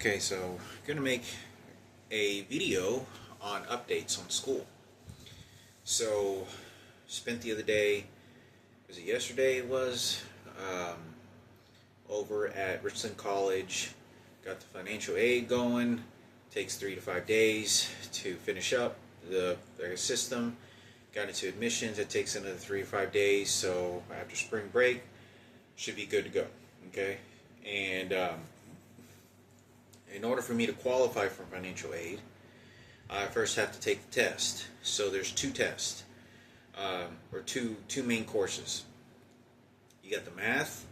Okay, so I'm gonna make a video on updates on school. So, spent the other day, was it yesterday? It was um, over at Richland College. Got the financial aid going. Takes 3 to 5 days to finish up the system. Got into admissions. It takes another 3 to 5 days. So after spring break, should be good to go. Okay, and in order for me to qualify for financial aid, I first have to take the test. So there's two tests, or two main courses. You got the math,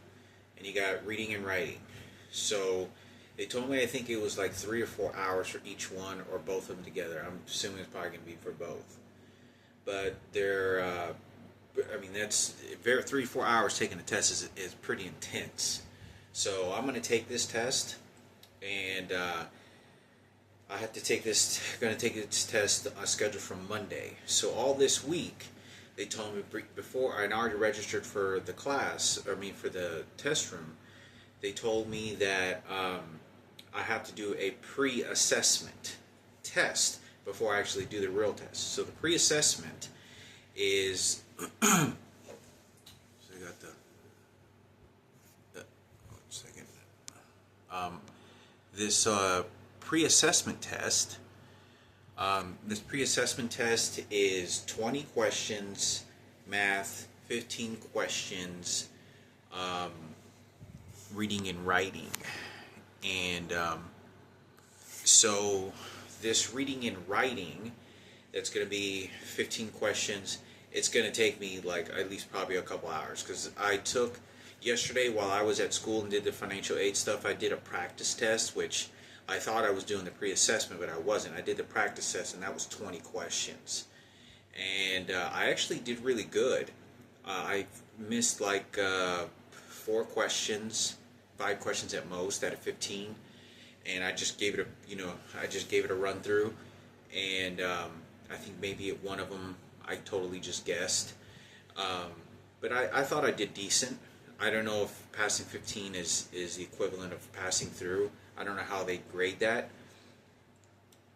and you got reading and writing. So they told me I think it was like 3 or 4 hours for each one, or both of them together. I'm assuming it's probably going to be for both. But that's 3 or 4 hours taking a test is pretty intense. So I'm going to take this test, and I have to take this. Going to take this test scheduled for Monday. So all this week, they told me before I'd already registered for the class. For the test room. They told me that I have to do a pre-assessment test before I actually do the real test. So the pre-assessment is. So I got one second. This pre-assessment test. This pre-assessment test is 20 questions, math, 15 questions, reading and writing, and so this reading and writing, that's going to be 15 questions. It's going to take me like at least probably a couple hours, because I took yesterday while I was at school and did the financial aid stuff. I did a practice test, which I thought I was doing the pre-assessment, but I wasn't. I did the practice test, and that was 20 questions, and I actually did really good. I missed like 4 questions, 5 questions at most out of 15, and I just gave it a run through, and I think maybe at one of them I totally just guessed, but I thought I did decent. I don't know if passing 15 is the equivalent of passing through. I don't know how they grade that.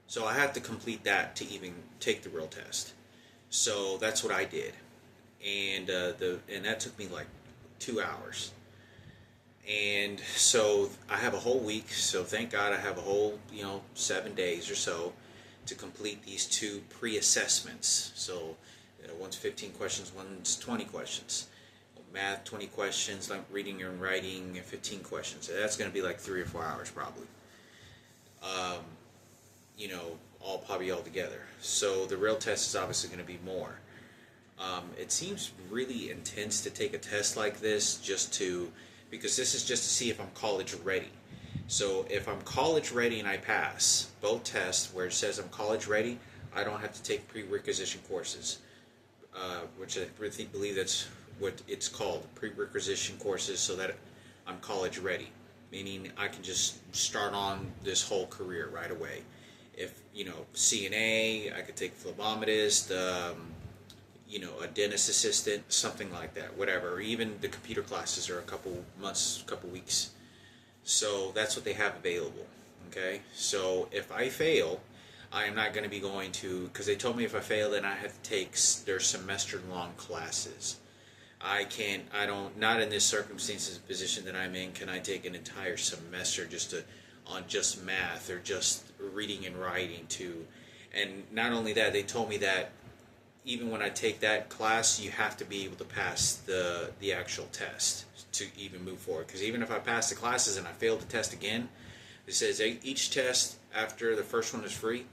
So I had to complete that to even take the real test. So that's what I did, and that took me like 2 hours. And so I have a whole week. So thank God I have a whole 7 days or so to complete these 2 pre-assessments. So one's 15 questions, one's 20 questions. Math 20 questions, like reading and writing 15 questions. So that's going to be like 3 or 4 hours probably. All probably all together. So the real test is obviously going to be more. It seems really intense to take a test like this, because this is just to see if I'm college ready. So if I'm college ready and I pass both tests where it says I'm college ready, I don't have to take prerequisition courses, which I really believe that's what it's called, prerequisition courses, so that I'm college ready, meaning I can just start on this whole career right away. If CNA, I could take phlebotomist, a dentist assistant, something like that, whatever. Or even the computer classes are a couple months, couple weeks. So that's what they have available. Okay, so if I fail, I am not going to be going to, because they told me if I fail, then I have to take their semester-long classes. Not in this circumstances position that I'm in, can I take an entire semester on just math or just reading and writing too. And not only that, they told me that even when I take that class, you have to be able to pass the actual test to even move forward. Because even if I pass the classes and I fail the test again, it says each test after the first one is free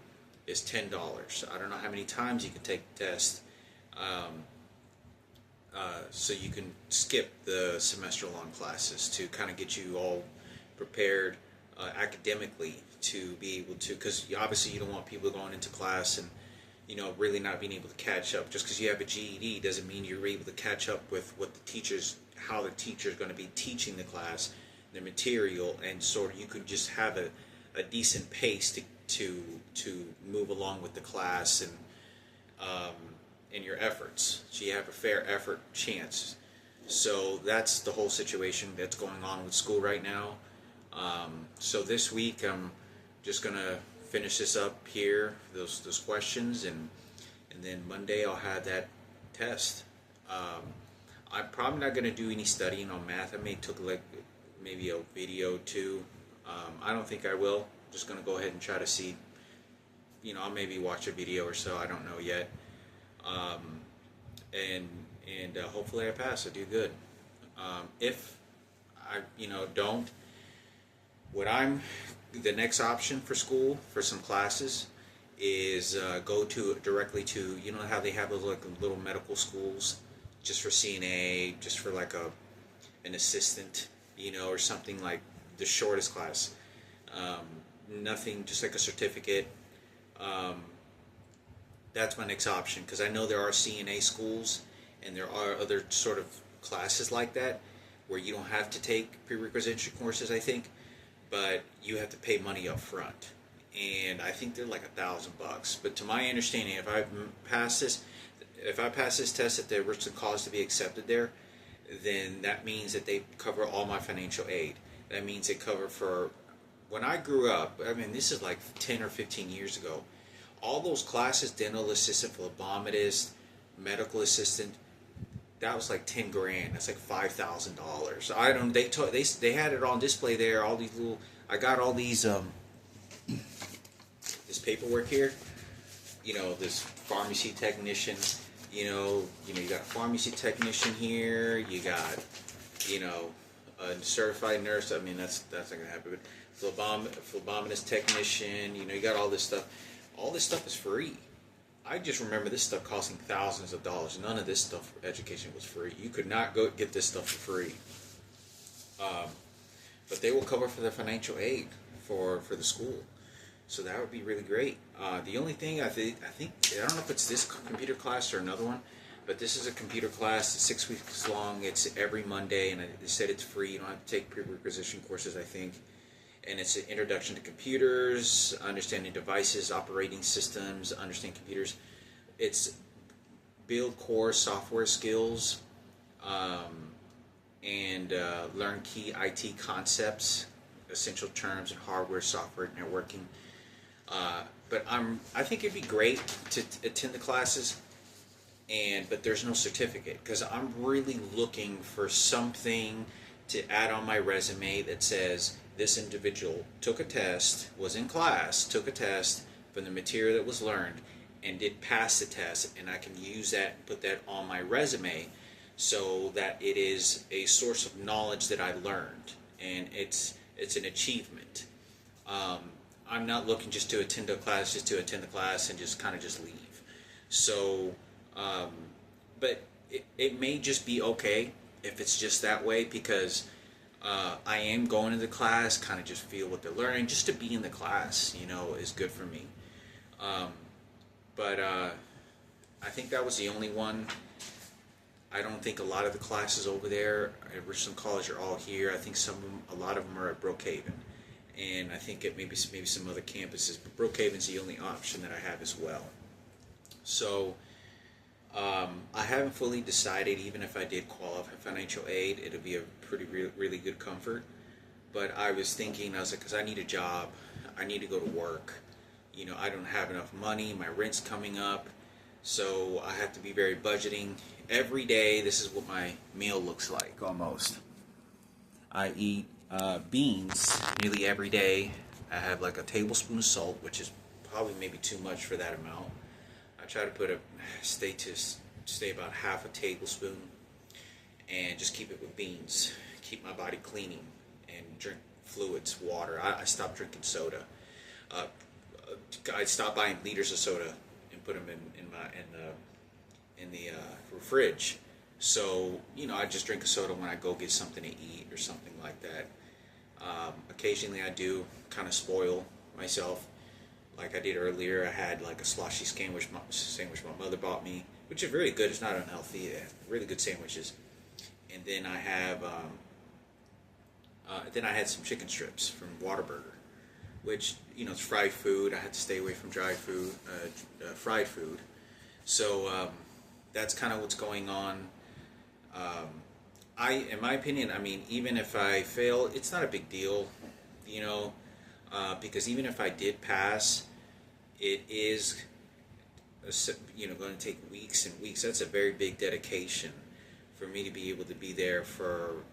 is $10. I don't know how many times you can take the test. So you can skip the semester-long classes to kind of get you all prepared academically to be able to, because obviously you don't want people going into class and really not being able to catch up. Just because you have a GED doesn't mean you're able to catch up with how the teacher's going to be teaching the class, the material, and sort of you could just have a decent pace to move along with the class and your efforts, so you have a fair effort chance. So that's the whole situation that's going on with school right now. So this week I'm just gonna finish this up here, those questions, and then Monday I'll have that test. Um, I'm probably not gonna do any studying on math. I may took like maybe a video too. I don't think I will. Just gonna go ahead and try to see. I'll maybe watch a video or so. I don't know yet. Um, and hopefully I pass. I do good. If I don't, what I'm the next option for school for some classes is go to directly to how they have those like little medical schools just for CNA, just for like an assistant, or something like the shortest class. Nothing, just like a certificate. Um, that's my next option because I know there are CNA schools and there are other sort of classes like that where you don't have to take prerequisition courses, I think, but you have to pay money up front. And I think they're like $1,000. But to my understanding, if I pass this test at the Richland College to be accepted there, then that means that they cover all my financial aid. That means they cover for when I grew up. I mean, this is like 10 or 15 years ago. All those classes, dental assistant, phlebotomist, medical assistant, that was like 10 grand. That's like $5,000. I don't. They had it on display there. All these little. I got all these this paperwork here. This pharmacy technician. You got a pharmacy technician here. You got a certified nurse. I mean that's not gonna happen. But phlebotomist technician. You got all this stuff. All this stuff is free. I just remember this stuff costing thousands of dollars. None of this stuff, education, was free. You could not go get this stuff for free. But they will cover for the financial aid for the school. So that would be really great. The only thing I think I don't know if it's this computer class or another one, but this is a computer class. It's 6 weeks long. It's every Monday, and they said it's free. You don't have to take prerequisition courses, I think. And it's an introduction to computers, understanding devices, operating systems, understanding computers. It's build core software skills, and learn key IT concepts, essential terms in hardware, software, networking. But I think it'd be great to attend the classes, but there's no certificate because I'm really looking for something to add on my resume that says this individual took a test, was in class, took a test from the material that was learned, and did pass the test, and I can use that and put that on my resume so that it is a source of knowledge that I learned, and it's an achievement. I'm not looking just to attend the class and just kind of just leave. So, but it may just be okay if it's just that way because I am going to the class, kind of just feel what they're learning. Just to be in the class, is good for me. But I think that was the only one. I don't think a lot of the classes over there at Richland College are all here. I think a lot of them are at Brookhaven. And I think it maybe some other campuses. But Brookhaven's the only option that I have as well. So I haven't fully decided, even if I did qualify for financial aid, it'll be a really good comfort. But I was thinking, because I need a job, I need to go to work. I don't have enough money, my rent's coming up, so I have to be very budgeting. Every day, this is what my meal looks like, almost. I eat beans nearly every day. I have like a tablespoon of salt, which is probably maybe too much for that amount. I try to stay about half a tablespoon and just keep it with beans. Keep my body cleaning and drink fluids, water. I stopped drinking soda. I stopped buying liters of soda and put them in the fridge. So I just drink a soda when I go get something to eat or something like that. Occasionally I do kind of spoil myself. Like I did earlier, I had like a sloshy sandwich my mother bought me, which is really good. It's not unhealthy. Really good sandwiches. And then I have, then I had some chicken strips from Whataburger, which it's fried food. I had to stay away from fried food. So that's kind of what's going on. In my opinion, I mean, even if I fail, it's not a big deal. you know, because even if I did pass, it is, going to take weeks and weeks. That's a very big dedication for me to be able to be there for,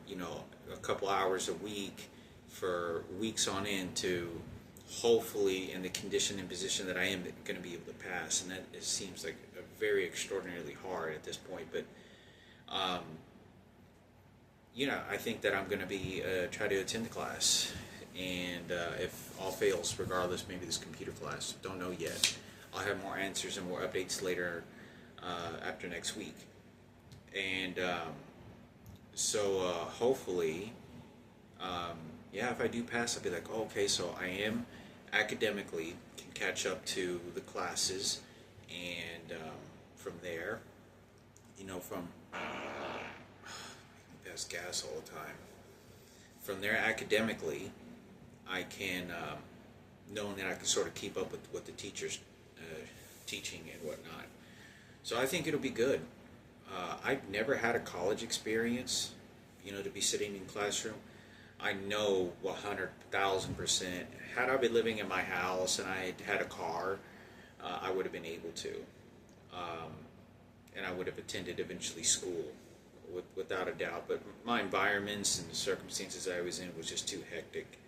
a couple hours a week for weeks on end to hopefully in the condition and position that I am going to be able to pass. And that it seems like a very extraordinarily hard at this point. But, I think that I'm going to be try to attend the class. And if all fails, regardless, maybe this computer class. Don't know yet. I'll have more answers and more updates later after next week. And so hopefully, if I do pass, I'll be like, oh, okay, so I am academically can catch up to the classes, and from there, from pass gas all the time. From there, academically, I can, knowing that I can sort of keep up with what the teachers teaching and whatnot. So I think it'll be good. I've never had a college experience, to be sitting in classroom. I know 100,000%. Had I been living in my house and I had a car, I would have been able to. And I would have attended eventually school, without a doubt. But my environments and the circumstances I was in was just too hectic.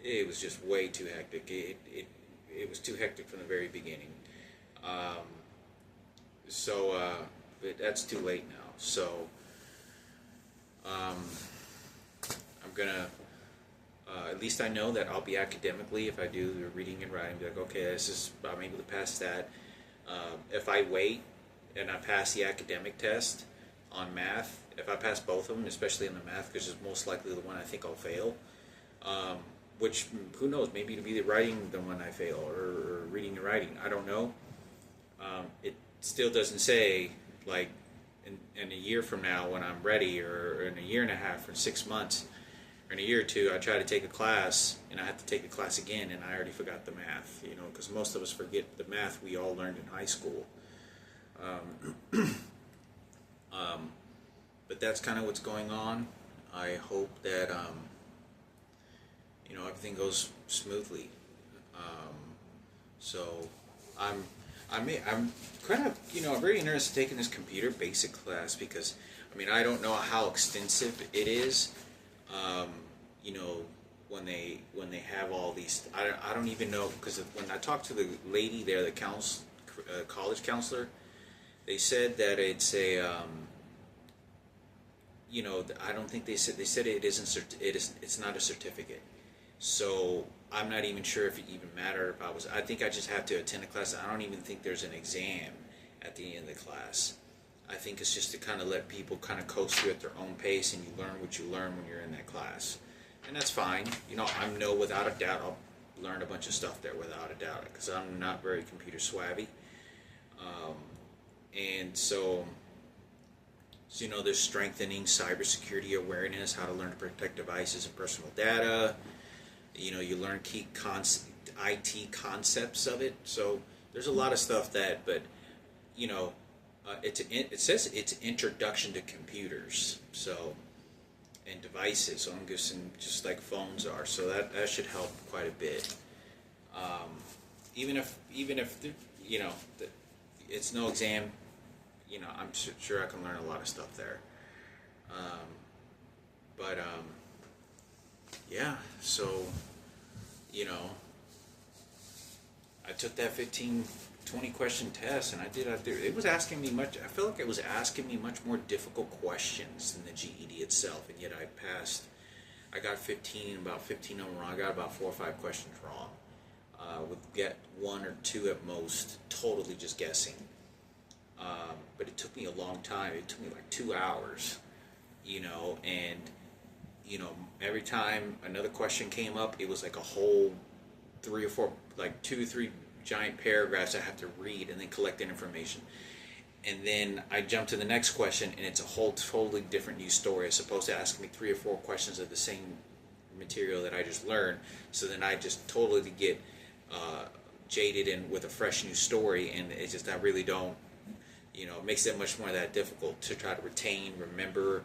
It was just way too hectic. It was too hectic from the very beginning. But that's too late now. So I'm gonna at least I know that I'll be academically, if I do the reading and writing, be like, okay, I'm able to pass that. If I wait and I pass the academic test on math, if I pass both of them, especially in the math, because it's most likely the one I think I'll fail, which, who knows, maybe it'll be the writing the one I fail, or reading and writing, I don't know. It still doesn't say, like, in a year from now when I'm ready, or in a year and a half, or 6 months, or in a year or two, I try to take a class, and I have to take the class again, and I already forgot the math, because most of us forget the math we all learned in high school. But that's kind of what's going on. I hope that, everything goes smoothly. So I'm kind of, I'm very interested in taking this computer basic class, because, I don't know how extensive it is. When they have all these, I don't even know, because when I talked to the lady there, the college counselor, they said that it's a, I don't think they said it isn't, it's not a certificate. So I'm not even sure if it even mattered if I think I just have to attend a class. I don't even think there's an exam at the end of the class. I think it's just to kind of let people kind of coast through at their own pace, and you learn what you learn when you're in that class. And that's fine. I know without a doubt I'll learn a bunch of stuff there without a doubt, because I'm not very computer savvy. And so, there's strengthening cybersecurity awareness, how to learn to protect devices and personal data. You learn key IT concepts of it. So there's a lot of stuff but it says it's introduction to computers, so, and devices. So I'm guessing just like phones are. So that should help quite a bit. Even if it's no exam, I'm sure I can learn a lot of stuff there. Yeah, so, I took that 20 question test, and it was asking me I feel like it was asking me much more difficult questions than the GED itself, and yet I passed. I got 15, about 15 of them wrong. I got about 4 or 5 questions wrong. Would get 1 or 2 at most, totally just guessing. But it took me a long time. It took me like 2 hours, and, every time another question came up, it was like a whole 3 or 4, like 2 or 3 giant paragraphs I have to read and then collect that information. And then I jump to the next question, and it's a whole totally different new story. It's supposed to ask me 3 or 4 questions of the same material that I just learned. So then I just totally get jaded and with a fresh new story, and it's just, I really don't, it makes it much more that difficult to try to retain, remember,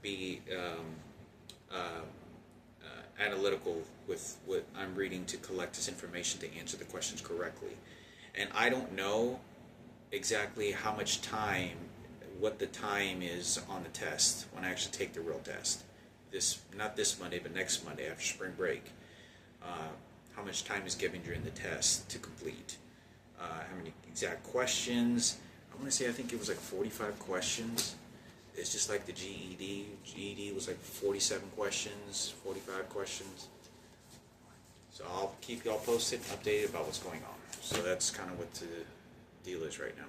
be analytical with what I'm reading to collect this information to answer the questions correctly. And I don't know exactly how much time, what the time is on the test when I actually take the real test. Not this Monday, but next Monday after spring break. How much time is given during the test to complete? How many exact questions? I want to say I think it was like 45 questions. It's just like the GED. GED was like 47 questions, 45 questions. So I'll keep y'all posted, updated about what's going on. So that's kind of what the deal is right now.